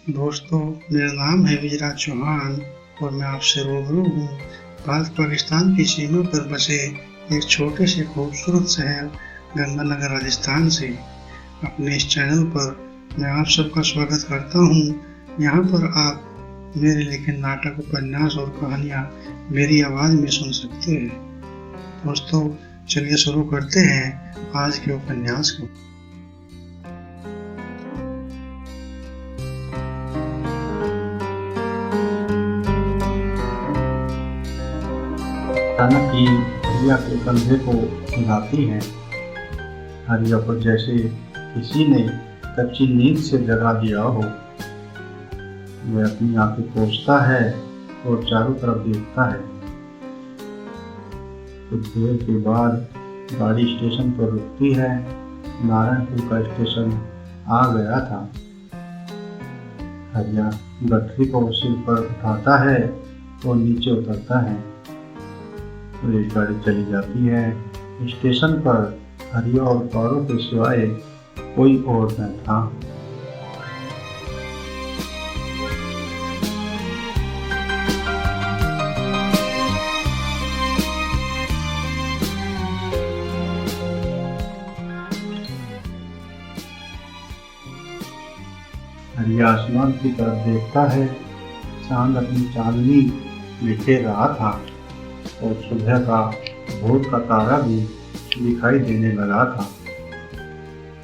दोस्तों, मेरा नाम है विजयराज चौहान और मैं आपसे रूबरू हूँ भारत-पाकिस्तान की सीमा पर बसे एक छोटे से खूबसूरत शहर गंगानगर, राजस्थान से। अपने इस चैनल पर मैं आप सबका स्वागत करता हूँ। यहाँ पर आप मेरे लिखे नाटक, उपन्यास और कहानियाँ मेरी आवाज़ में सुन सकते हैं। दोस्तों, चलिए शुरू करते हैं आज के उपन्यास को। अचानक ही हरिया के कंधे को हिलाती है। हरिया को जैसे किसी ने कच्ची नींद से जगा दिया हो। वह अपनी आंखें पोंछता है और चारों तरफ देखता है। कुछ देर के बाद गाड़ी स्टेशन पर रुकती है। नारायणपुर का स्टेशन आ गया था। हरिया गठरी को सिर पर उठाता है और नीचे उतरता है। रेलगाड़ी चली जाती है। स्टेशन पर हरिया और पारो के सिवाय कोई और न था। हरिया आसमान की तरफ देखता है। चांद अपनी चांदनी बिखेर रहा था और सुबह का भोर का तारा भी दिखाई देने लगा था।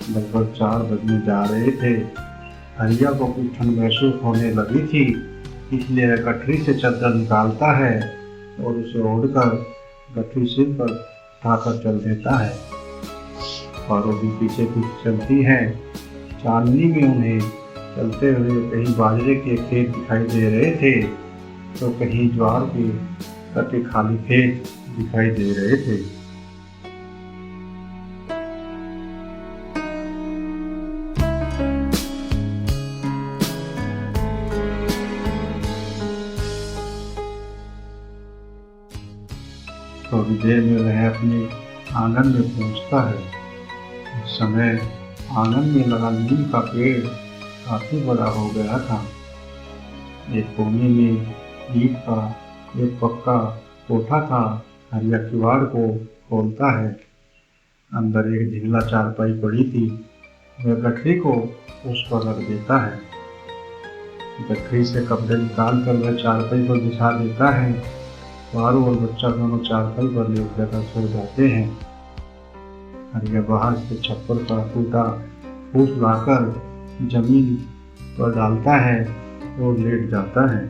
लगभग 4 बजने जा रहे थे। हरिया को कुछ ठंड महसूस होने लगी थी, इसलिए वह गठरी से चादर निकालता है और उसे ओढ़कर गठरी सिर पर उठाकर चल देता है। पारो भी पीछे पीछे चलती है। चांदनी में उन्हें चलते हुए कहीं बाजरे के खेत दिखाई दे रहे थे तो कहीं ज्वार के कटे खाली खेत दिखाई दे रहे थे। थोड़ी देर में वह अपने आंगन में पहुंचता है। इस समय आंगन में लगा नीम का पेड़ काफी बड़ा हो गया था। एक कोने में ईंट का एक पक्का कोठा था। हरिया किवाड़ को खोलता है। अंदर एक ढीला चारपाई पड़ी थी। वह गठरी को उस पर रख देता है। गठरी से कपड़े निकाल कर वह चारपाई पर बिछा देता है। पारो और बच्चा दोनों चारपाई पर लेट जाकर सो जाते हैं। हरिया बाहर से छप्पर का टूटा फूस लाकर जमीन पर डालता है और लेट जाता है।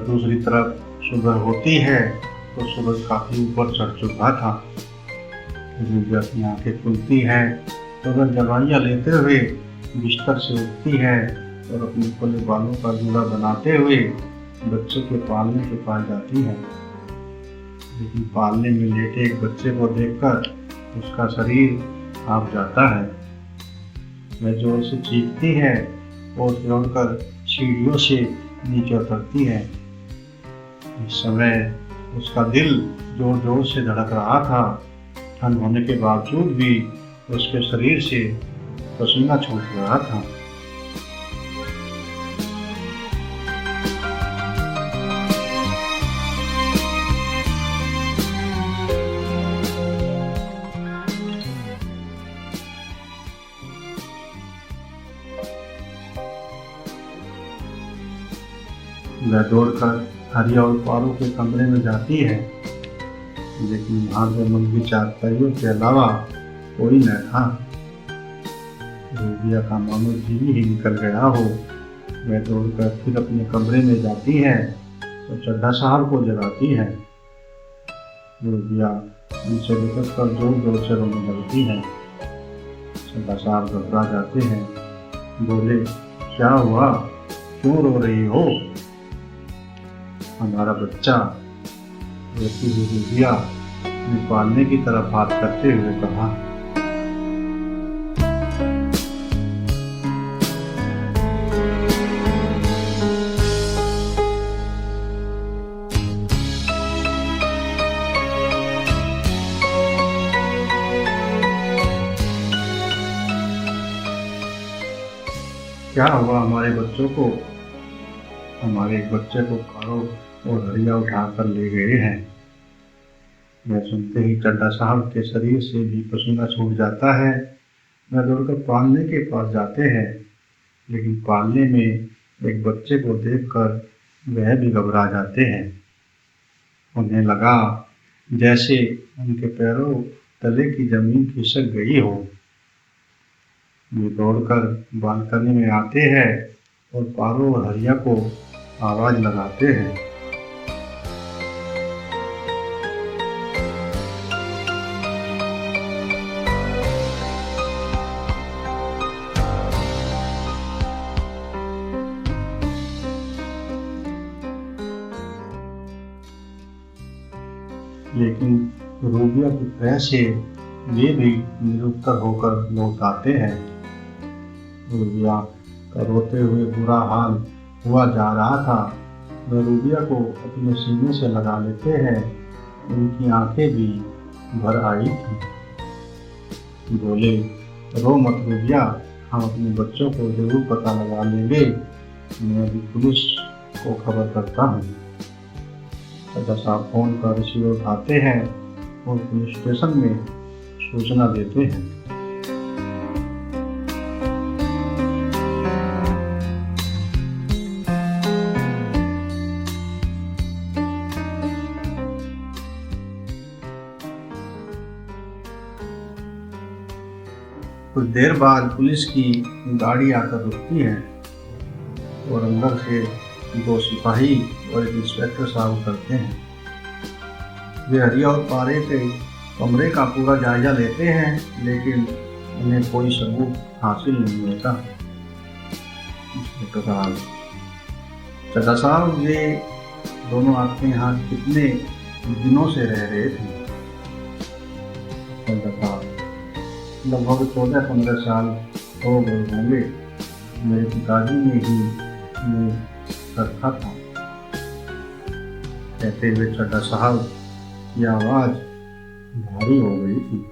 दूसरी तरफ सुबह होती है तो सूरज काफी ऊपर चढ़ चुका था। अपनी आंखें खुलती है तो वह दवाइयाँ लेते हुए बिस्तर से उठती है और अपने खुले बालों का जूड़ा बनाते हुए बच्चे के पालने के पास जाती है। लेकिन पालने में लेटे एक बच्चे को देखकर उसका शरीर कांप जाता है। वह जोर से चीखती है और दौड़कर सीढ़ियों से नीचे उतरती है। इस समय उसका दिल जोर जोर से धड़क रहा था। ठंड होने के बावजूद भी उसके शरीर से पसीना छूट रहा था। वह दौड़कर हरिया और पारो के कमरे में जाती है, लेकिन वहां पर मंगी चारपाइयों के अलावा कोई न था। रूबिया का मानो जीवी ही निकल गया हो। वह दौड़कर फिर अपने कमरे में जाती है तो चड्ढा साहब को जगाती है। रूबिया नीचे लिपट कर जोर जोर से रोने लगती है। चड्ढा साहब घबरा जाते हैं। बोले, क्या हुआ, क्यों रो रही हो? हमारा बच्चा, रूबिया ने पालने की तरफ हाथ करते हुए कहा। क्या हुआ हमारे बच्चों को? हमारे एक बच्चे को पारो और हरिया उठाकर ले गए हैं। यह सुनते ही चड्ढा साहब के शरीर से भी पसीना छूट जाता है। वह दौड़कर पालने के पास जाते हैं, लेकिन पालने में एक बच्चे को देखकर वह भी घबरा जाते हैं। उन्हें लगा जैसे उनके पैरों तले की जमीन खिसक गई हो। वे दौड़कर बालकनी में आते हैं और पारो और हरिया को आवाज लगाते हैं। लेकिन रूबिया की तरह से वे भी निरुत्तर होकर लौट आते हैं। रूबिया का रोते हुए बुरा हाल हुआ जा रहा था। वह रूबिया को अपने सीने से लगा लेते हैं। उनकी आंखें भी भर आई थी। बोले, रो मत रूबिया, हम अपने बच्चों को जरूर पता लगा लेंगे। मैं अभी पुलिस को खबर करता हूँ। चड्ढा साहब फोन का रिसीवर उठाते हैं और पुलिस स्टेशन में सूचना देते हैं। कुछ देर बाद पुलिस की गाड़ी आकर रुकती है और अंदर से 2 सिपाही और एक इंस्पेक्टर साहब उतरते हैं। वे हरिया और पारे के कमरे का पूरा जायजा लेते हैं, लेकिन उन्हें कोई सबूत हासिल नहीं होता। चड्ढा साहब, वे दोनों आपके यहाँ कितने दिनों से रह रहे थे? चड्ढा साहब, लगभग 14-15 साल हो गए होंगे। मेरे पिताजी ने ही हमें रखा था। कहते हुए चड्ढा साहब की आवाज भारी हो गई थी।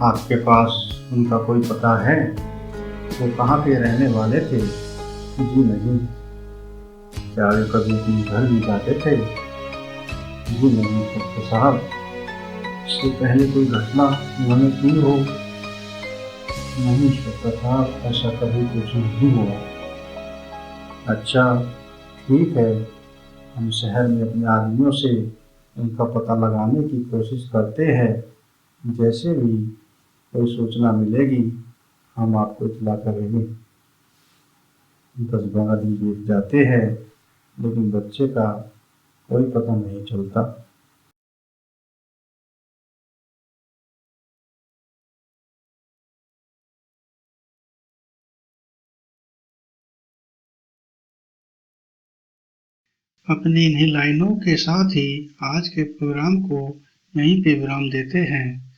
आपके पास उनका कोई पता है? वो कहाँ के रहने वाले थे? जी नहीं। क्या वे कभी अपने घर भी जाते थे? जी नहीं चड्ढा साहब। इससे पहले कोई घटना उन्होंने की हो? नहीं चड्ढा साहब, ऐसा कभी कुछ नहीं हुआ। अच्छा, ठीक है, हम शहर में अपने आदमियों से उनका पता लगाने की कोशिश करते हैं। जैसे भी कोई सूचना मिलेगी हम आपको इत्तला करेंगे। 10-12 दिन बीत जाते हैं, लेकिन बच्चे का कोई पता नहीं चलता। अपनी इन्हीं लाइनों के साथ ही आज के प्रोग्राम को यहीं पे विराम देते हैं।